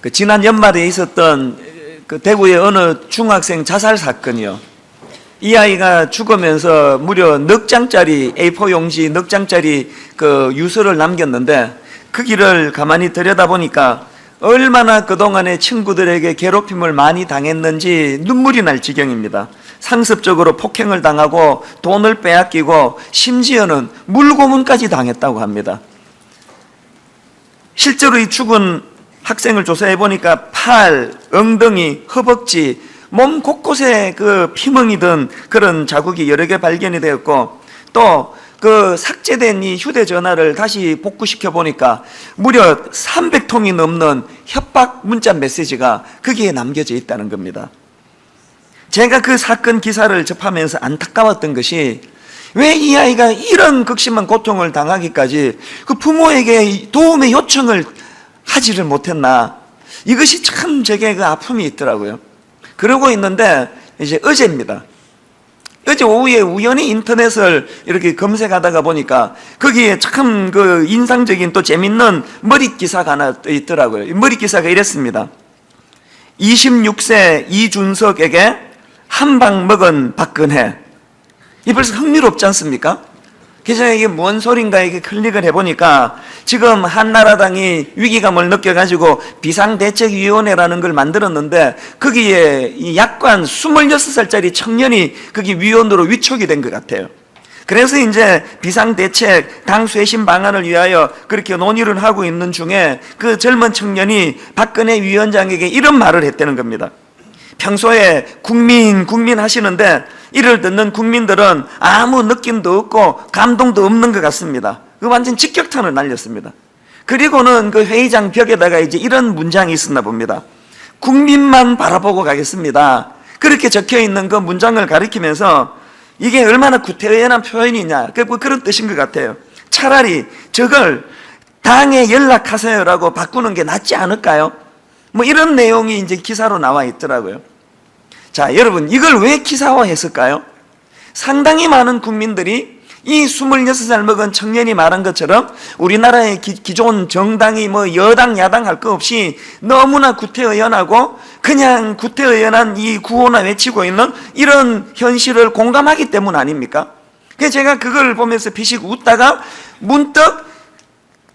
그 지난 연말에 있었던 그 대구의 어느 중학생 자살 사건이요. 이 아이가 죽으면서 무려 넉 장짜리 A4 용지 넉 장짜리 그 유서를 남겼는데 그 길을 가만히 들여다보니까 얼마나 그동안에 친구들에게 괴롭힘을 많이 당했는지 눈물이 날 지경입니다. 상습적으로 폭행을 당하고 돈을 빼앗기고 심지어는 물고문까지 당했다고 합니다. 실제로 이 죽은 학생을 조사해 보니까 팔, 엉덩이, 허벅지, 몸 곳곳에 그 피멍이 든 그런 자국이 여러 개 발견이 되었고, 또 그 삭제된 이 휴대전화를 다시 복구시켜 보니까 무려 300통이 넘는 협박 문자 메시지가 거기에 남겨져 있다는 겁니다. 제가 그 사건 기사를 접하면서 안타까웠던 것이, 왜 이 아이가 이런 극심한 고통을 당하기까지 그 부모에게 도움의 요청을 하지를 못했나. 이것이 참 제게 그 아픔이 있더라고요. 그러고 있는데 이제 어제입니다. 어제 오후에 우연히 인터넷을 이렇게 검색하다가 보니까 거기에 참 그 인상적인 또 재밌는 머릿 기사가 하나 있더라고요. 이 머릿 기사가 이랬습니다. 26세 이준석에게 한 방 먹은 박근혜. 이 벌써 흥미롭지 않습니까? 그래서 이게 뭔 소린가 이게 클릭을 해보니까 지금 한나라당이 위기감을 느껴가지고 비상대책위원회라는 걸 만들었는데 거기에 이 약관 26살짜리 청년이 거기 위원으로 위촉이 된 것 같아요. 그래서 이제 비상대책 당쇄신 방안을 위하여 그렇게 논의를 하고 있는 중에 그 젊은 청년이 박근혜 위원장에게 이런 말을 했다는 겁니다. 평소에 국민 하시는데 이를 듣는 국민들은 아무 느낌도 없고 감동도 없는 것 같습니다. 그 완전 직격탄을 날렸습니다. 그리고는 그 회의장 벽에다가 이제 이런 문장이 있었나 봅니다. 국민만 바라보고 가겠습니다. 그렇게 적혀 있는 그 문장을 가리키면서 이게 얼마나 구태의연한 표현이냐, 그런 뜻인 것 같아요. 차라리 저걸 당에 연락하세요라고 바꾸는 게 낫지 않을까요? 뭐 이런 내용이 이제 기사로 나와 있더라고요. 자, 여러분, 이걸 왜 기사화했을까요? 상당히 많은 국민들이 이 26살 먹은 청년이 말한 것처럼 우리나라의 기존 정당이 뭐 여당, 야당 할 거 없이 너무나 구태의연하고 그냥 구태의연한 이 구호나 외치고 있는 이런 현실을 공감하기 때문 아닙니까? 그래서 제가 그걸 보면서 비식 웃다가 문득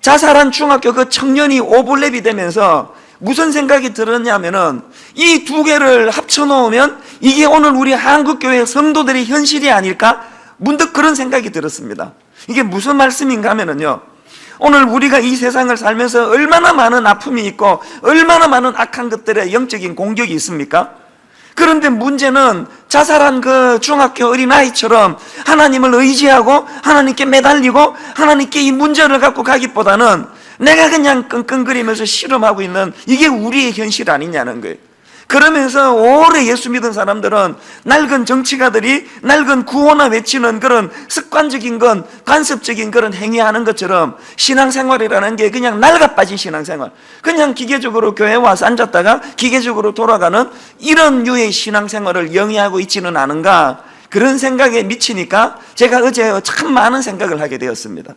자살한 중학교 그 청년이 오버랩이 되면서 무슨 생각이 들었냐면은 이 두 개를 합쳐놓으면 이게 오늘 우리 한국교회 성도들의 현실이 아닐까? 문득 그런 생각이 들었습니다. 이게 무슨 말씀인가 하면은요, 오늘 우리가 이 세상을 살면서 얼마나 많은 아픔이 있고 얼마나 많은 악한 것들의 영적인 공격이 있습니까? 그런데 문제는 자살한 그 중학교 어린아이처럼 하나님을 의지하고 하나님께 매달리고 하나님께 이 문제를 갖고 가기보다는 내가 그냥 끙끙거리면서 씨름하고 있는 이게 우리의 현실 아니냐는 거예요. 그러면서 오래 예수 믿은 사람들은 낡은 정치가들이 낡은 구호나 외치는 그런 습관적인 건 관습적인 그런 행위하는 것처럼 신앙생활이라는 게 그냥 낡아빠진 신앙생활, 그냥 기계적으로 교회 와서 앉았다가 기계적으로 돌아가는 이런 류의 신앙생활을 영위하고 있지는 않은가, 그런 생각에 미치니까 제가 어제 참 많은 생각을 하게 되었습니다.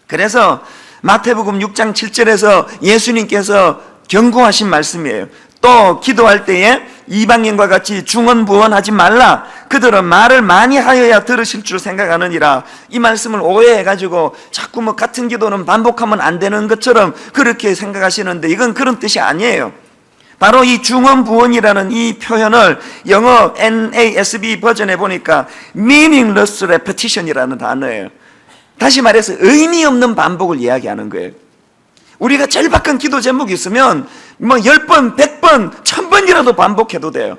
그래서 마태복음 6장 7절에서 예수님께서 경고하신 말씀이에요. 또 기도할 때에 이방인과 같이 중언부언하지 말라. 그들은 말을 많이 하여야 들으실 줄 생각하느니라. 이 말씀을 오해해가지고 자꾸 뭐 같은 기도는 반복하면 안 되는 것처럼 그렇게 생각하시는데 이건 그런 뜻이 아니에요. 바로 이 중언부언이라는 이 표현을 영어 NASB 버전에 보니까 meaningless repetition이라는 단어예요. 다시 말해서 의미 없는 반복을 이야기하는 거예요. 우리가 절박한 기도 제목이 있으면 뭐 10번, 100번, 1000번이라도 반복해도 돼요.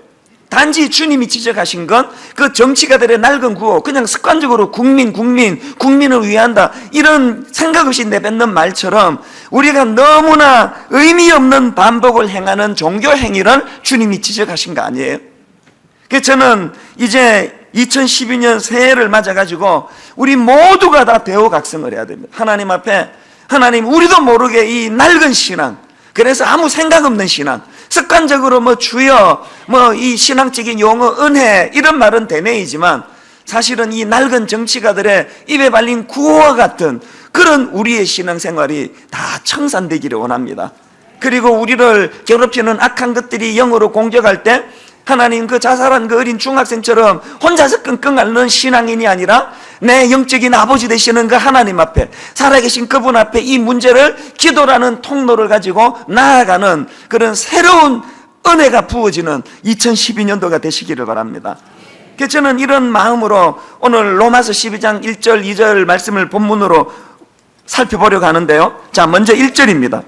단지 주님이 지적하신 건 그 정치가들의 낡은 구호, 그냥 습관적으로 국민을 위한다, 이런 생각 없이 내뱉는 말처럼 우리가 너무나 의미 없는 반복을 행하는 종교 행위를 주님이 지적하신 거 아니에요? 그래서 저는 이제 2012년 새해를 맞아가지고 우리 모두가 다 대우각성을 해야 됩니다. 하나님 앞에, 하나님, 우리도 모르게 이 낡은 신앙, 그래서 아무 생각 없는 신앙, 습관적으로 뭐 주여, 뭐 이 신앙적인 용어, 은혜, 이런 말은 대뇌이지만 사실은 이 낡은 정치가들의 입에 발린 구호와 같은 그런 우리의 신앙생활이 다 청산되기를 원합니다. 그리고 우리를 괴롭히는 악한 것들이 영으로 공격할 때 하나님 그 자살한 그 어린 중학생처럼 혼자서 끙끙 앓는 신앙인이 아니라 내 영적인 아버지 되시는 그 하나님 앞에, 살아계신 그분 앞에 이 문제를 기도라는 통로를 가지고 나아가는 그런 새로운 은혜가 부어지는 2012년도가 되시기를 바랍니다. 그래서 저는 이런 마음으로 오늘 로마서 12장 1절 2절 말씀을 본문으로 살펴보려고 하는데요. 자, 먼저 1절입니다.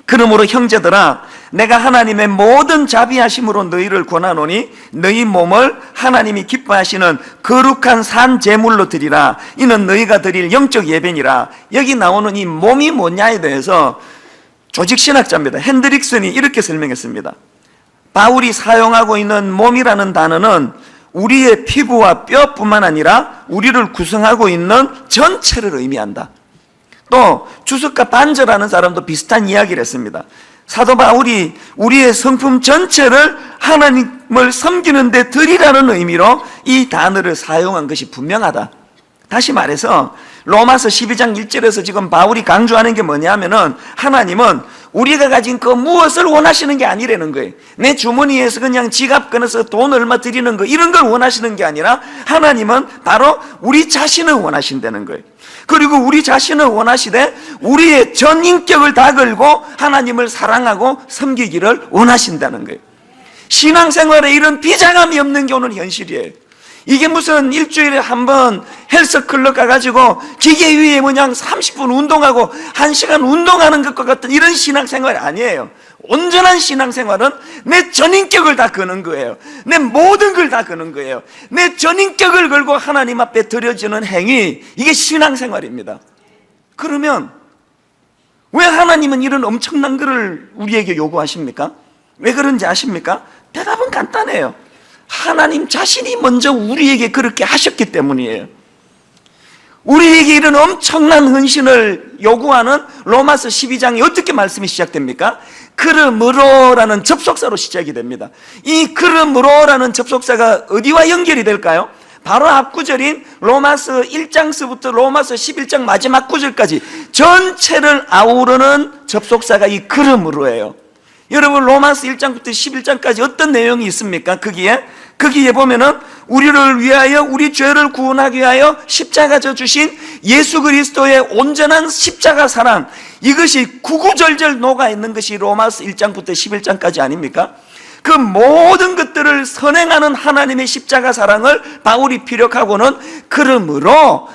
그러므로 형제들아, 내가 하나님의 모든 자비하심으로 너희를 권하노니 너희 몸을 하나님이 기뻐하시는 거룩한 산 제물로 드리라. 이는 너희가 드릴 영적 예배니라. 여기 나오는 이 몸이 뭐냐에 대해서 조직신학자입니다. 핸드릭슨이 이렇게 설명했습니다. 바울이 사용하고 있는 몸이라는 단어는 우리의 피부와 뼈뿐만 아니라 우리를 구성하고 있는 전체를 의미한다. 또 주석가 반저라는 사람도 비슷한 이야기를 했습니다. 사도 바울이 우리의 성품 전체를 하나님을 섬기는 데 드리라는 의미로 이 단어를 사용한 것이 분명하다. 다시 말해서 로마서 12장 1절에서 지금 바울이 강조하는 게 뭐냐면은 하나님은 우리가 가진 그 무엇을 원하시는 게 아니라는 거예요. 내 주머니에서 그냥 지갑 꺼내서 돈 얼마 드리는 거 이런 걸 원하시는 게 아니라 하나님은 바로 우리 자신을 원하신다는 거예요. 그리고 우리 자신을 원하시되 우리의 전 인격을 다 걸고 하나님을 사랑하고 섬기기를 원하신다는 거예요. 신앙생활에 이런 비장함이 없는 게 오늘 현실이에요. 이게 무슨 일주일에 한 번 헬스클럽 가가지고 기계 위에 그냥 30분 운동하고 1시간 운동하는 것과 같은 이런 신앙생활이 아니에요. 온전한 신앙생활은 내 전인격을 다 거는 거예요. 내 모든 걸 다 거는 거예요. 내 전인격을 걸고 하나님 앞에 드려지는 행위, 이게 신앙생활입니다. 그러면 왜 하나님은 이런 엄청난 것을 우리에게 요구하십니까? 왜 그런지 아십니까? 대답은 간단해요. 하나님 자신이 먼저 우리에게 그렇게 하셨기 때문이에요. 우리에게 이런 엄청난 헌신을 요구하는 로마서 12장이 어떻게 말씀이 시작됩니까? 그러므로라는 접속사로 시작이 됩니다. 이 그러므로라는 접속사가 어디와 연결이 될까요? 바로 앞구절인 로마서 1장서부터 로마서 11장 마지막 구절까지 전체를 아우르는 접속사가 이 그러므로예요. 여러분 로마서 1장부터 11장까지 어떤 내용이 있습니까? 거기에 보면은 우리를 위하여 우리 죄를 구원하기 위하여 십자가 져 주신 예수 그리스도의 온전한 십자가 사랑, 이것이 구구절절 녹아 있는 것이 로마서 1장부터 11장까지 아닙니까? 그 모든 것들을 선행하는 하나님의 십자가 사랑을 바울이 피력하고는 그러므로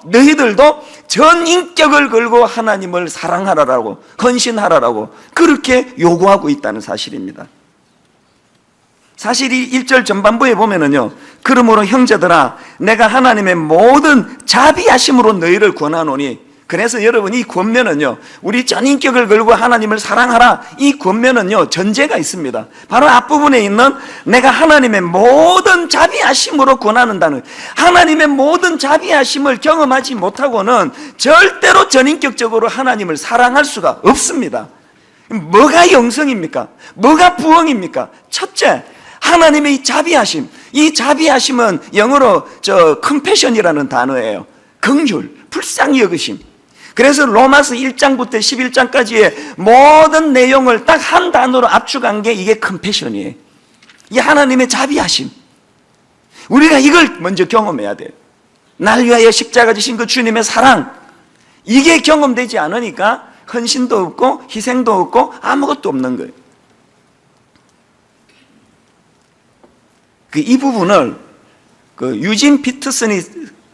너희들도 전 인격을 걸고 하나님을 사랑하라라고, 헌신하라라고 그렇게 요구하고 있다는 사실입니다. 사실 이 1절 전반부에 보면은요, 그러므로 형제들아, 내가 하나님의 모든 자비하심으로 너희를 권하노니, 그래서 여러분 이 권면은요, 우리 전인격을 걸고 하나님을 사랑하라, 이 권면은요 전제가 있습니다. 바로 앞부분에 있는 내가 하나님의 모든 자비하심으로 권하는 단어, 하나님의 모든 자비하심을 경험하지 못하고는 절대로 전인격적으로 하나님을 사랑할 수가 없습니다. 뭐가 영성입니까? 뭐가 부흥입니까? 첫째, 하나님의 이 자비하심, 이 자비하심은 영어로 compassion이라는 단어예요. 긍휼, 불쌍히 여기심. 그래서 로마서 1장부터 11장까지의 모든 내용을 딱 한 단어로 압축한 게 이게 compassion이에요. 이 하나님의 자비하심. 우리가 이걸 먼저 경험해야 돼요. 날 위하여 십자가 지신 그 주님의 사랑, 이게 경험되지 않으니까 헌신도 없고 희생도 없고 아무것도 없는 거예요. 이 부분을 유진 피터슨이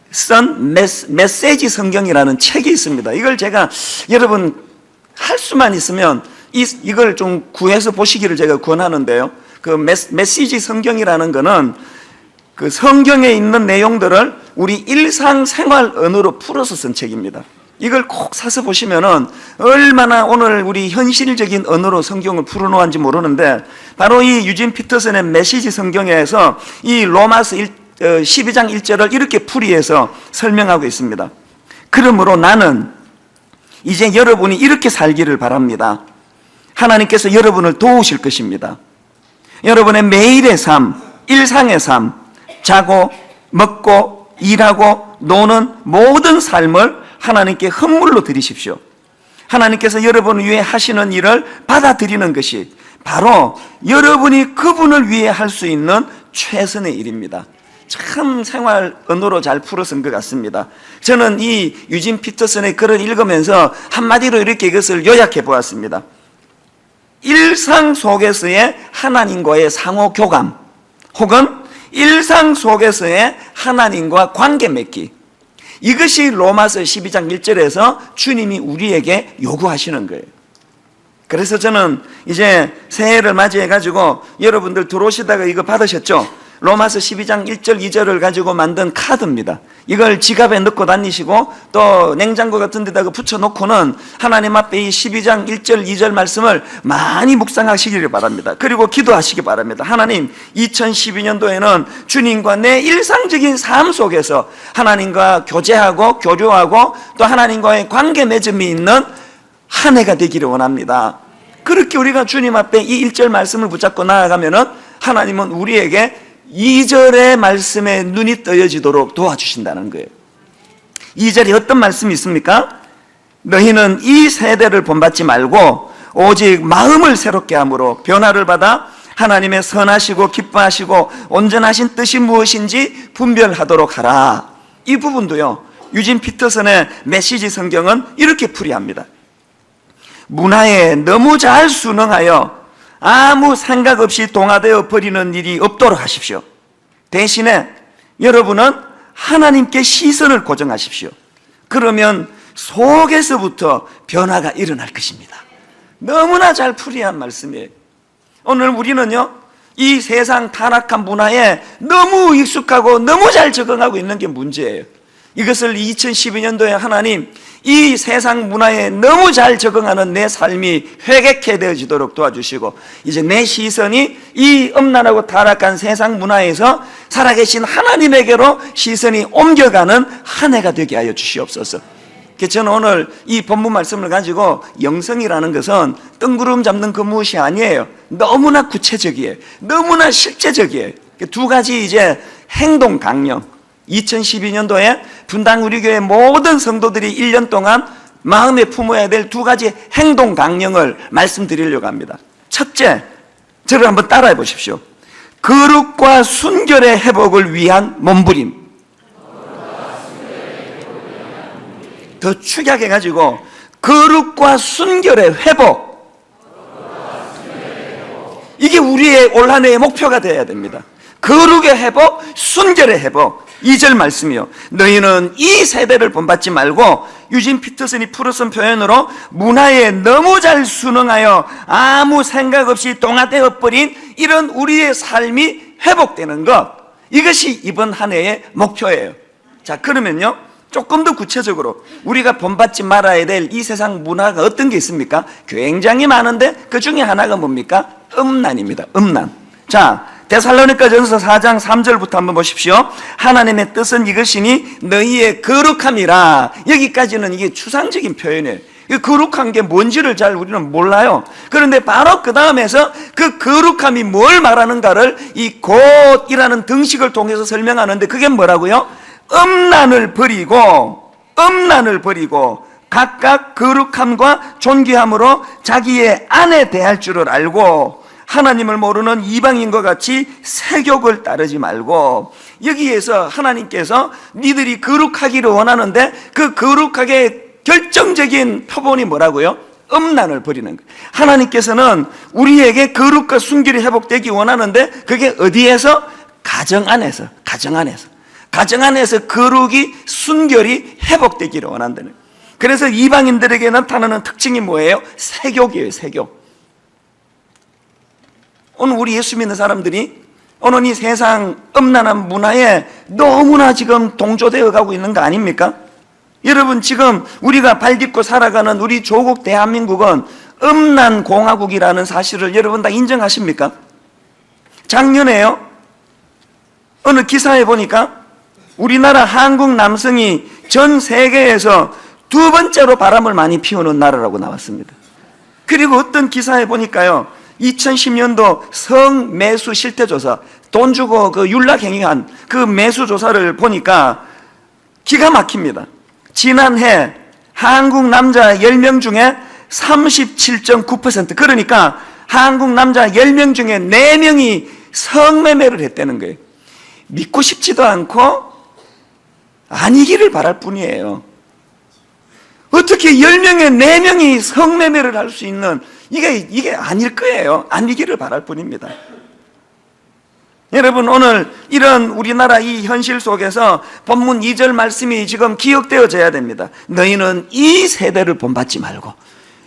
쓴 메시지 성경이라는 책이 있습니다. 이걸 제가 여러분 할 수만 있으면 이걸 좀 구해서 보시기를 제가 권하는데요. 그 메시지 성경이라는 거는 그 성경에 있는 내용들을 우리 일상생활 언어로 풀어서 쓴 책입니다. 이걸 꼭 사서 보시면은 얼마나 오늘 우리 현실적인 언어로 성경을 풀어놓았는지 모르는데, 바로 이 유진 피터슨의 메시지 성경에서 이 로마서 12장 1절을 이렇게 풀이해서 설명하고 있습니다. 그러므로 나는 이제 여러분이 이렇게 살기를 바랍니다. 하나님께서 여러분을 도우실 것입니다. 여러분의 매일의 삶, 일상의 삶, 자고 먹고 일하고 노는 모든 삶을 하나님께 헌물로 드리십시오. 하나님께서 여러분을 위해 하시는 일을 받아들이는 것이 바로 여러분이 그분을 위해 할 수 있는 최선의 일입니다. 참 생활 언어로 잘 풀어쓴 것 같습니다. 저는 이 유진 피터슨의 글을 읽으면서 한마디로 이렇게 이것을 요약해 보았습니다. 일상 속에서의 하나님과의 상호 교감, 혹은 일상 속에서의 하나님과 관계 맺기, 이것이 로마서 12장 1절에서 주님이 우리에게 요구하시는 거예요. 그래서 저는 이제 새해를 맞이해 가지고 여러분들 들어오시다가 이거 받으셨죠? 로마서 12장 1절 2절을 가지고 만든 카드입니다. 이걸 지갑에 넣고 다니시고 또 냉장고 같은 데다가 붙여놓고는 하나님 앞에 이 12장 1절 2절 말씀을 많이 묵상하시기를 바랍니다. 그리고 기도하시기 바랍니다. 하나님, 2012년도에는 주님과 내 일상적인 삶 속에서 하나님과 교제하고 교류하고 또 하나님과의 관계 맺음이 있는 한 해가 되기를 원합니다. 그렇게 우리가 주님 앞에 이 1절 말씀을 붙잡고 나아가면은 하나님은 우리에게 2절의 말씀에 눈이 떠여지도록 도와주신다는 거예요. 2절에 어떤 말씀이 있습니까? 너희는 이 세대를 본받지 말고 오직 마음을 새롭게 함으로 변화를 받아 하나님의 선하시고 기뻐하시고 온전하신 뜻이 무엇인지 분별하도록 하라. 이 부분도요, 유진 피터슨의 메시지 성경은 이렇게 풀이합니다. 문화에 너무 잘 순응하여 아무 생각 없이 동화되어 버리는 일이 없도록 하십시오. 대신에 여러분은 하나님께 시선을 고정하십시오. 그러면 속에서부터 변화가 일어날 것입니다. 너무나 잘 풀이한 말씀이에요. 오늘 우리는요, 이 세상 타락한 문화에 너무 익숙하고 너무 잘 적응하고 있는 게 문제예요. 이것을 2012년도에 하나님, 이 세상 문화에 너무 잘 적응하는 내 삶이 회개케 되어지도록 도와주시고, 이제 내 시선이 이 음란하고 타락한 세상 문화에서 살아계신 하나님에게로 시선이 옮겨가는 한 해가 되게 하여 주시옵소서. 저는 오늘 이 본문 말씀을 가지고 영성이라는 것은 뜬구름 잡는 그 무엇이 아니에요. 너무나 구체적이에요. 너무나 실제적이에요. 두 가지 이제 행동 강령, 2012년도에 분당 우리 교회 모든 성도들이 1년 동안 마음에 품어야 될 두 가지 행동 강령을 말씀드리려고 합니다. 첫째, 저를 한번 따라해 보십시오. 거룩과 순결의 회복을 위한 몸부림. 더 축약해 가지고 거룩과 순결의 회복, 이게 우리의 올 한 해의 목표가 되어야 됩니다. 거룩의 회복, 순결의 회복. 2절 말씀이요. 너희는 이 세대를 본받지 말고, 유진 피터슨이 풀어쓴 표현으로 문화에 너무 잘 순응하여 아무 생각 없이 동화되어 버린 이런 우리의 삶이 회복되는 것, 이것이 이번 한 해의 목표예요. 자, 그러면요, 조금 더 구체적으로 우리가 본받지 말아야 될 이 세상 문화가 어떤 게 있습니까? 굉장히 많은데 그 중에 하나가 뭡니까? 음란입니다. 음란. 자, 데살로니가전서 4장 3절부터 한번 보십시오. 하나님의 뜻은 이것이니 너희의 거룩함이라. 여기까지는 이게 추상적인 표현이에요. 이 거룩한 게 뭔지를 잘 우리는 몰라요. 그런데 바로 그 다음에서 그 거룩함이 뭘 말하는가를 이 곧이라는 등식을 통해서 설명하는데, 그게 뭐라고요? 음란을 버리고 각각 거룩함과 존귀함으로 자기의 아내 대할 줄을 알고 하나님을 모르는 이방인과 같이 세욕을 따르지 말고. 여기에서 하나님께서 니들이 거룩하기를 원하는데 그 거룩하게 결정적인 표본이 뭐라고요? 음란을 버리는 거예요. 하나님께서는 우리에게 거룩과 순결이 회복되기 원하는데 그게 어디에서? 가정 안에서 거룩이, 순결이 회복되기를 원한다는 거예요. 그래서 이방인들에게 나타나는 특징이 뭐예요? 세욕이에요. 세욕. 오늘 우리 예수 믿는 사람들이 오늘 이 세상 음란한 문화에 너무나 지금 동조되어 가고 있는 거 아닙니까? 여러분, 지금 우리가 발 딛고 살아가는 우리 조국 대한민국은 음란 공화국이라는 사실을 여러분 다 인정하십니까? 작년에요, 어느 기사에 보니까 우리나라 한국 남성이 전 세계에서 두 번째로 바람을 많이 피우는 나라라고 나왔습니다. 그리고 어떤 기사에 보니까요, 2010년도 성매수 실태조사, 돈 주고 그 윤락행위한 그 매수 조사를 보니까 기가 막힙니다. 지난해 한국 남자 10명 중에 37.9%, 그러니까 한국 남자 10명 중에 4명이 성매매를 했다는 거예요. 믿고 싶지도 않고 아니기를 바랄 뿐이에요. 어떻게 10명에 4명이 성매매를 할 수 있는, 이게 아닐 거예요. 아니기를 바랄 뿐입니다. 여러분, 오늘 이런 우리나라 이 현실 속에서 본문 2절 말씀이 지금 기억되어져야 됩니다. 너희는 이 세대를 본받지 말고,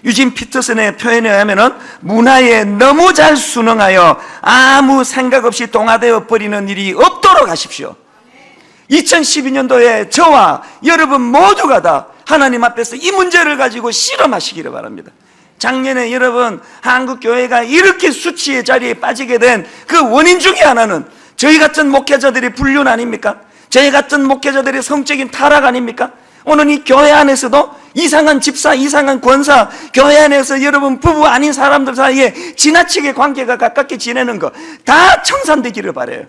유진 피터슨의 표현에 의하면 문화에 너무 잘 순응하여 아무 생각 없이 동화되어 버리는 일이 없도록 하십시오. 2012년도에 저와 여러분 모두가 다 하나님 앞에서 이 문제를 가지고 실험하시기를 바랍니다. 작년에 여러분 한국교회가 이렇게 수치의 자리에 빠지게 된 그 원인 중에 하나는 저희 같은 목회자들의 불륜 아닙니까? 저희 같은 목회자들의 성적인 타락 아닙니까? 오늘 이 교회 안에서도 이상한 집사, 이상한 권사, 교회 안에서 여러분 부부 아닌 사람들 사이에 지나치게 관계가 가깝게 지내는 거 다 청산되기를 바라요.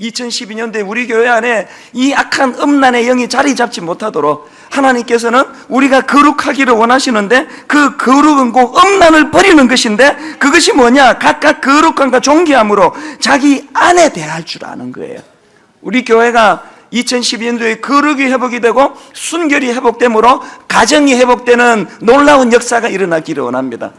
2012년도에 우리 교회 안에 이 악한 음란의 영이 자리 잡지 못하도록 하나님께서는 우리가 거룩하기를 원하시는데, 그 거룩은 꼭 음란을 버리는 것인데, 그것이 뭐냐? 각각 거룩함과 존귀함으로 자기 안에 대할 줄 아는 거예요. 우리 교회가 2012년도에 거룩이 회복이 되고 순결이 회복되므로 가정이 회복되는 놀라운 역사가 일어나기를 원합니다.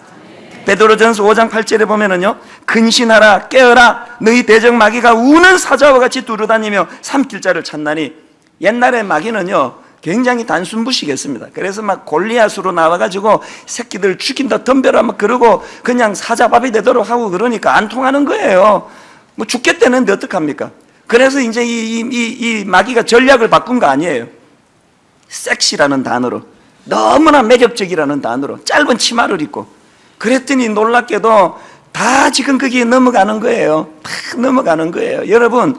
베드로전서 5장 8절에 보면은요, 근신하라, 깨어라, 너희 대적 마귀가 우는 사자와 같이 두루다니며 삼킬 자를 찾나니. 옛날에 마귀는요 굉장히 단순부시겠습니다. 그래서 막 골리앗으로 나와가지고 새끼들 죽인다 덤벼라 막 그러고 그냥 사자밥이 되도록 하고, 그러니까 안 통하는 거예요. 뭐 죽겠다는데 어떡합니까? 그래서 이제 이 마귀가 전략을 바꾼 거 아니에요. 섹시라는 단어로, 너무나 매력적이라는 단어로 짧은 치마를 입고, 그랬더니 놀랍게도 다 지금 거기에 넘어가는 거예요. 다 넘어가는 거예요. 여러분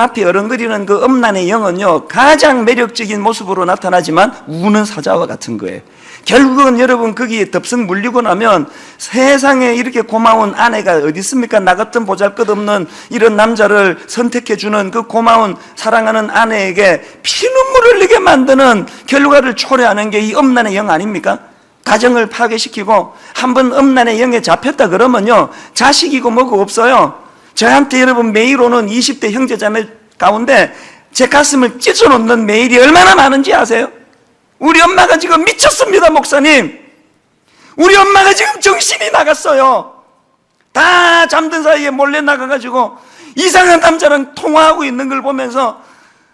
앞에 어른거리는 그 음란의 영은요 가장 매력적인 모습으로 나타나지만 우는 사자와 같은 거예요. 결국은 여러분 거기에 덥석 물리고 나면 세상에 이렇게 고마운 아내가 어디 있습니까? 나 같은 보잘것없는 이런 남자를 선택해주는 그 고마운 사랑하는 아내에게 피눈물을 흘리게 만드는 결과를 초래하는 게 이 음란의 영 아닙니까? 가정을 파괴시키고, 한번 음란의 영에 잡혔다 그러면요 자식이고 뭐고 없어요. 저한테 여러분 매일 오는 20대 형제자매 가운데 제 가슴을 찢어놓는 메일이 얼마나 많은지 아세요? 우리 엄마가 지금 미쳤습니다, 목사님. 우리 엄마가 지금 정신이 나갔어요. 다 잠든 사이에 몰래 나가가지고 이상한 남자랑 통화하고 있는 걸 보면서,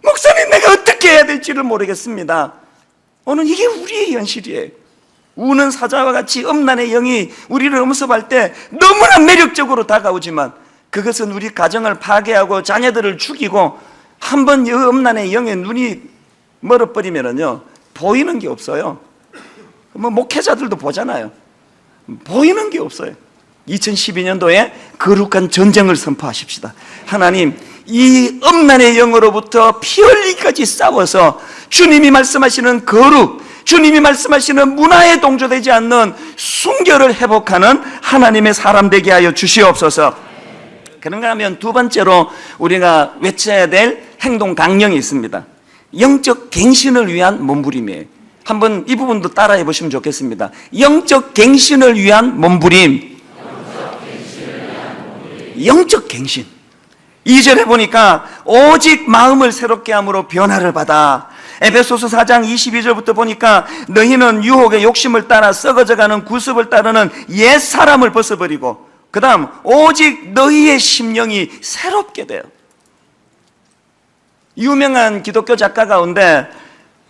목사님 내가 어떻게 해야 될지를 모르겠습니다. 오늘 이게 우리의 현실이에요. 우는 사자와 같이 음란의 영이 우리를 엄습할 때 너무나 매력적으로 다가오지만, 그것은 우리 가정을 파괴하고 자녀들을 죽이고, 한번 이 음란의 영에 눈이 멀어버리면은요 보이는 게 없어요. 뭐 목회자들도 보잖아요. 보이는 게 없어요. 2012년도에 거룩한 전쟁을 선포하십시다. 하나님, 이 음란의 영으로부터 피 흘리기까지 싸워서 주님이 말씀하시는 거룩, 주님이 말씀하시는 문화에 동조되지 않는 순결을 회복하는 하나님의 사람 되게 하여 주시옵소서. 그런가 하면 두 번째로 우리가 외쳐야 될 행동 강령이 있습니다. 영적 갱신을 위한 몸부림이에요. 한번 이 부분도 따라해 보시면 좋겠습니다. 영적 갱신을 위한 몸부림. 영적 갱신. 2절에 보니까 오직 마음을 새롭게 함으로 변화를 받아. 에베소서 4장 22절부터 보니까 너희는 유혹의 욕심을 따라 썩어져가는 구습을 따르는 옛 사람을 벗어버리고, 그 다음 오직 너희의 심령이 새롭게 돼요. 유명한 기독교 작가 가운데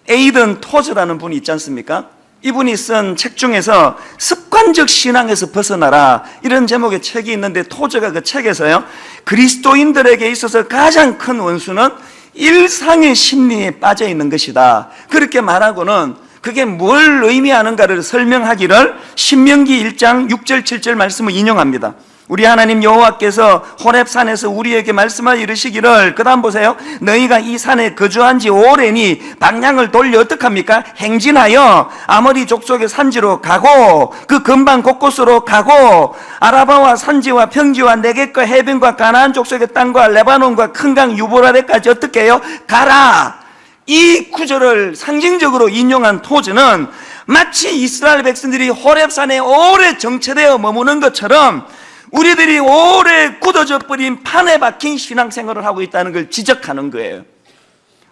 에이든 토즈라는 분이 있지 않습니까? 이분이 쓴 책 중에서 습관적 신앙에서 벗어나라, 이런 제목의 책이 있는데, 토즈가 그 책에서요 그리스도인들에게 있어서 가장 큰 원수는 일상의 심리에 빠져 있는 것이다, 그렇게 말하고는 그게 뭘 의미하는가를 설명하기를 신명기 1장 6절 7절 말씀을 인용합니다. 우리 하나님 여호와께서 호렙산에서 우리에게 말씀하여 이르시기를, 그 다음 보세요. 너희가 이 산에 거주한 지 오래니 방향을 돌려 어떡합니까? 행진하여 아모리 족속의 산지로 가고 그 근방 곳곳으로 가고 아라바와 산지와 평지와 네겝과 해변과 가나안 족속의 땅과 레바논과 큰 강 유보라데까지 어떻게 해요? 가라. 이 구절을 상징적으로 인용한 토저는 마치 이스라엘 백성들이 호렙산에 오래 정체되어 머무는 것처럼 우리들이 오래 굳어져 버린 판에 박힌 신앙생활을 하고 있다는 걸 지적하는 거예요.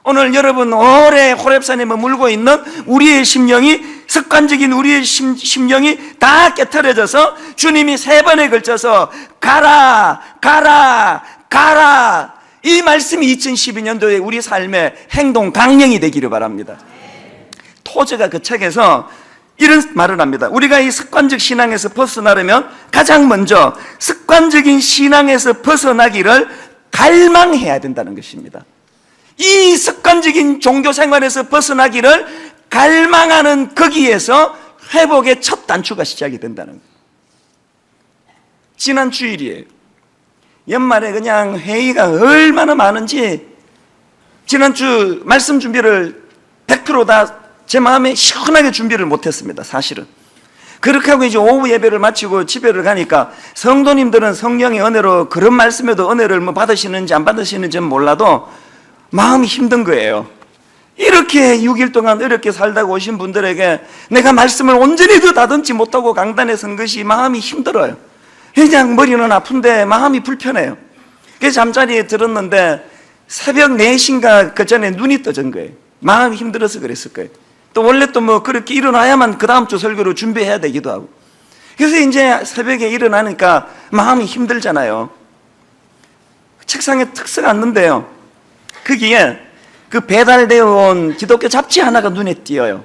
오늘 여러분 오래 호렙산에 머물고 있는 우리의 심령이, 습관적인 우리의 심령이 다 깨트려져서 주님이 3번에 걸쳐서 가라 가라 가라, 이 말씀이 2012년도에 우리 삶의 행동 강령이 되기를 바랍니다. 토저가 그 책에서 이런 말을 합니다. 우리가 이 습관적 신앙에서 벗어나려면 가장 먼저 습관적인 신앙에서 벗어나기를 갈망해야 된다는 것입니다. 이 습관적인 종교 생활에서 벗어나기를 갈망하는 거기에서 회복의 첫 단추가 시작이 된다는 거예요. 지난 주일이에요. 연말에 그냥 회의가 얼마나 많은지 지난주 말씀 준비를 100% 다 제 마음에 시원하게 준비를 못했습니다. 사실은 그렇게 하고 이제 오후 예배를 마치고 집에를 가니까 성도님들은 성령의 은혜로 그런 말씀에도 은혜를 뭐 받으시는지 안 받으시는지는 몰라도 마음이 힘든 거예요. 이렇게 6일 동안 어렵게 살다가 오신 분들에게 내가 말씀을 온전히 다듬지 못하고 강단에 선 것이 마음이 힘들어요. 그냥 머리는 아픈데 마음이 불편해요. 그래서 잠자리에 들었는데 새벽 4시인가 그 전에 눈이 떠진 거예요. 마음이 힘들어서 그랬을 거예요. 또 원래 또 뭐 그렇게 일어나야만 그 다음 주 설교를 준비해야 되기도 하고. 그래서 이제 새벽에 일어나니까 마음이 힘들잖아요. 책상에 탁 써놨는데요, 거기에 그 배달되어 온 기독교 잡지 하나가 눈에 띄어요.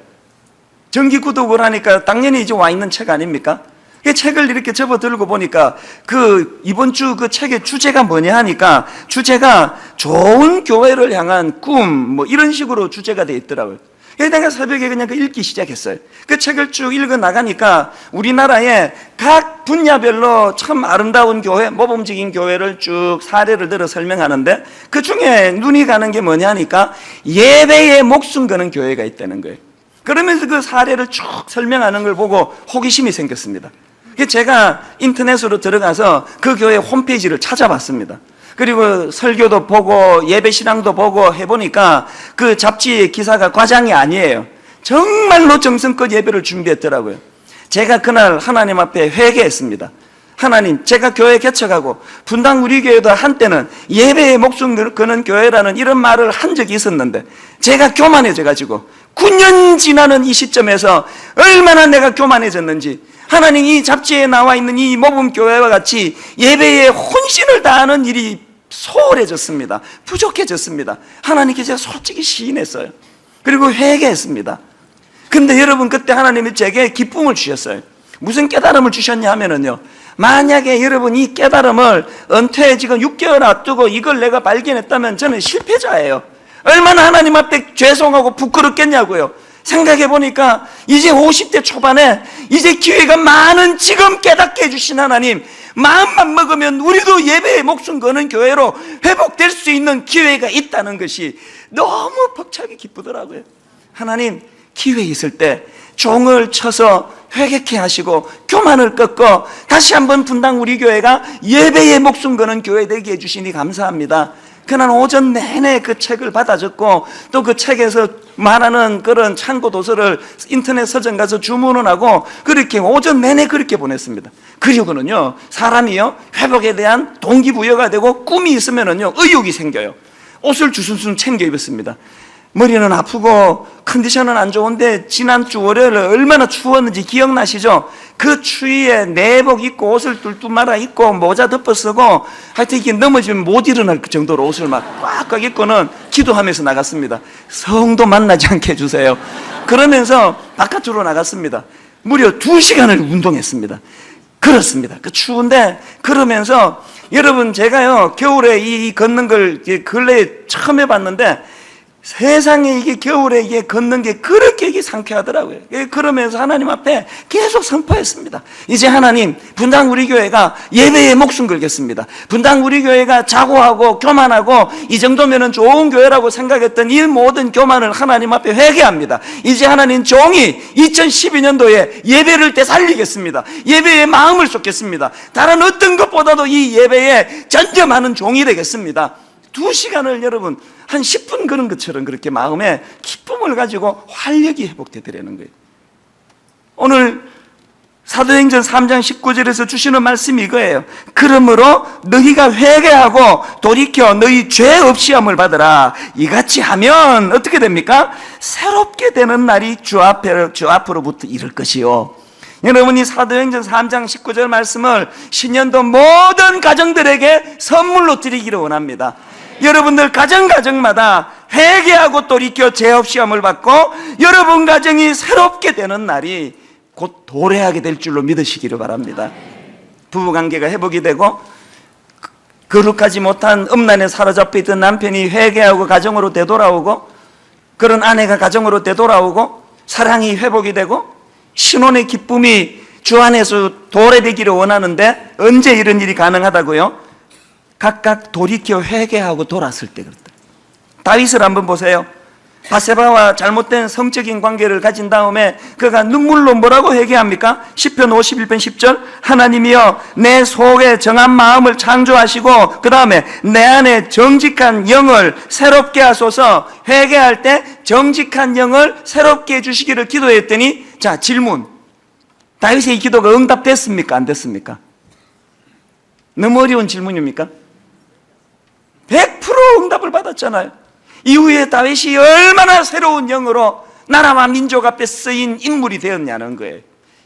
정기 구독을 하니까 당연히 이제 와 있는 책 아닙니까? 그 책을 이렇게 접어 들고 보니까 그 이번 주 그 책의 주제가 뭐냐 하니까 주제가 좋은 교회를 향한 꿈, 뭐 이런 식으로 주제가 되어 있더라고요. 그래서 내가 새벽에 그냥 읽기 시작했어요. 그 책을 쭉 읽어 나가니까 우리나라의 각 분야별로 참 아름다운 교회, 모범적인 교회를 쭉 사례를 들어 설명하는데 그 중에 눈이 가는 게 뭐냐 하니까 예배에 목숨 거는 교회가 있다는 거예요. 그러면서 그 사례를 쭉 설명하는 걸 보고 호기심이 생겼습니다. 그래서 제가 인터넷으로 들어가서 그 교회 홈페이지를 찾아봤습니다. 그리고 설교도 보고 예배신앙도 보고 해보니까 그 잡지 기사가 과장이 아니에요. 정말로 정성껏 예배를 준비했더라고요. 제가 그날 하나님 앞에 회개했습니다. 하나님, 제가 교회 개척하고 분당 우리 교회도 한때는 예배에 목숨 거는 교회라는 이런 말을 한 적이 있었는데 제가 교만해져가지고 9년 지나는 이 시점에서 얼마나 내가 교만해졌는지, 하나님 이 잡지에 나와 있는 이 모범교회와 같이 예배에 혼신을 다하는 일이 소홀해졌습니다. 부족해졌습니다. 하나님께 제가 솔직히 시인했어요. 그리고 회개했습니다. 근데 여러분, 그때 하나님이 제게 기쁨을 주셨어요. 무슨 깨달음을 주셨냐 하면은요, 만약에 여러분 이 깨달음을 은퇴 지금 6개월 앞두고 이걸 내가 발견했다면 저는 실패자예요. 얼마나 하나님 앞에 죄송하고 부끄럽겠냐고요. 생각해 보니까 이제 50대 초반에 이제 기회가 많은 지금 깨닫게 해주신 하나님, 마음만 먹으면 우리도 예배에 목숨 거는 교회로 회복될 수 있는 기회가 있다는 것이 너무 벅차게 기쁘더라고요. 하나님, 기회 있을 때 종을 쳐서 회개케 하시고 교만을 꺾고 다시 한번 분당 우리 교회가 예배에 목숨 거는 교회 되게 해주시니 감사합니다. 그날 오전 내내 그 책을 받아 적고 또 그 책에서 말하는 그런 참고 도서를 인터넷 서점 가서 주문을 하고 그렇게 오전 내내 그렇게 보냈습니다. 그리고는요, 사람이요 회복에 대한 동기부여가 되고 꿈이 있으면은요 의욕이 생겨요. 옷을 주순순 챙겨 입었습니다. 머리는 아프고 컨디션은 안 좋은데 지난주 월요일 얼마나 추웠는지 기억나시죠? 그 추위에 내복 입고 옷을 뚫뚫 말아 입고 모자 덮어 쓰고 하여튼 이게 넘어지면 못 일어날 그 정도로 옷을 막 꽉꽉 입고는 기도하면서 나갔습니다. 성도 만나지 않게 해주세요. 그러면서 바깥으로 나갔습니다. 무려 2시간을 운동했습니다. 그렇습니다. 그 추운데 그러면서 여러분, 제가요 겨울에 이 걷는 걸 근래에 처음 해봤는데 세상에 이게 겨울에 이게 걷는 게 그렇게 이게 상쾌하더라고요. 그러면서 하나님 앞에 계속 선포했습니다. 이제 하나님, 분당 우리 교회가 예배에 목숨 걸겠습니다. 분당 우리 교회가 자고하고 교만하고 이 정도면은 좋은 교회라고 생각했던 이 모든 교만을 하나님 앞에 회개합니다. 이제 하나님 종이 2012년도에 예배를 되살리겠습니다. 예배에 마음을 쏟겠습니다. 다른 어떤 것보다도 이 예배에 전념하는 종이 되겠습니다. 2시간을 여러분 한 10분 그런 것처럼 그렇게 마음에 기쁨을 가지고 활력이 회복되더라는 거예요. 오늘 사도행전 3장 19절에서 주시는 말씀이 이거예요. 그러므로 너희가 회개하고 돌이켜 너희 죄 없이 함을 받으라. 이같이 하면 어떻게 됩니까? 새롭게 되는 날이 주 앞으로부터 이를 것이요. 여러분이 사도행전 3장 19절 말씀을 신년도 모든 가정들에게 선물로 드리기를 원합니다. 여러분들 가정마다 회개하고 돌이켜 죄 없이 함을 받고 여러분 가정이 새롭게 되는 날이 곧 도래하게 될 줄로 믿으시기를 바랍니다. 부부관계가 회복이 되고 거룩하지 못한 음란에 사로잡혀 있던 남편이 회개하고 가정으로 되돌아오고 그런 아내가 가정으로 되돌아오고 사랑이 회복이 되고 신혼의 기쁨이 주 안에서 도래되기를 원하는데 언제 이런 일이 가능하다고요? 각각 돌이켜 회개하고 돌았을 때 그렇다. 다윗을 한번 보세요. 바세바와 잘못된 성적인 관계를 가진 다음에 그가 눈물로 뭐라고 회개합니까? 시편 51편 10절 하나님이여 내 속에 정한 마음을 창조하시고 그 다음에 내 안에 정직한 영을 새롭게 하소서. 회개할 때 정직한 영을 새롭게 해주시기를 기도했더니 자 질문, 다윗의 이 기도가 응답됐습니까? 안 됐습니까? 너무 어려운 질문입니까? 100% 응답을 받았잖아요. 이후에 다윗이 얼마나 새로운 영으로 나라와 민족 앞에 쓰인 인물이 되었냐는 거예요.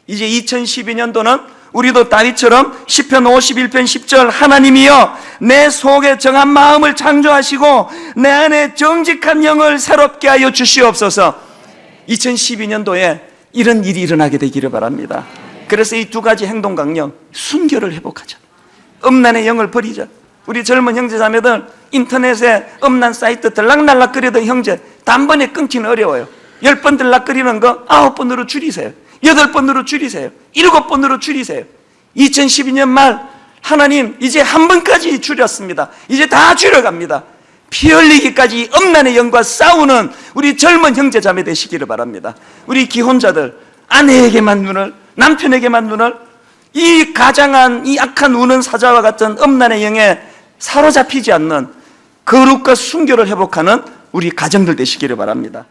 이제 2012년도는 우리도 다윗처럼 시편 51편 10절 하나님이여 내 속에 정한 마음을 창조하시고 내 안에 정직한 영을 새롭게 하여 주시옵소서. 2012년도에 이런 일이 일어나게 되기를 바랍니다. 그래서 이 두 가지 행동 강령, 순결을 회복하자. 음란의 영을 버리자. 우리 젊은 형제자매들 인터넷에 음란 사이트 들락날락거리던 형제 단번에 끊기는 어려워요. 10번 들락거리는 거 9번으로 줄이세요. 8번으로 줄이세요. 7번으로 줄이세요. 2012년 말 하나님 이제 한 번까지 줄였습니다. 이제 다 줄여갑니다. 피 흘리기까지 음란의 영과 싸우는 우리 젊은 형제자매 되시기를 바랍니다. 우리 기혼자들 아내에게만 눈을, 남편에게만 눈을, 이 가장한 이 악한 우는 사자와 같은 음란의 영에 사로잡히지 않는 거룩과 순결을 회복하는 우리 가정들 되시기를 바랍니다.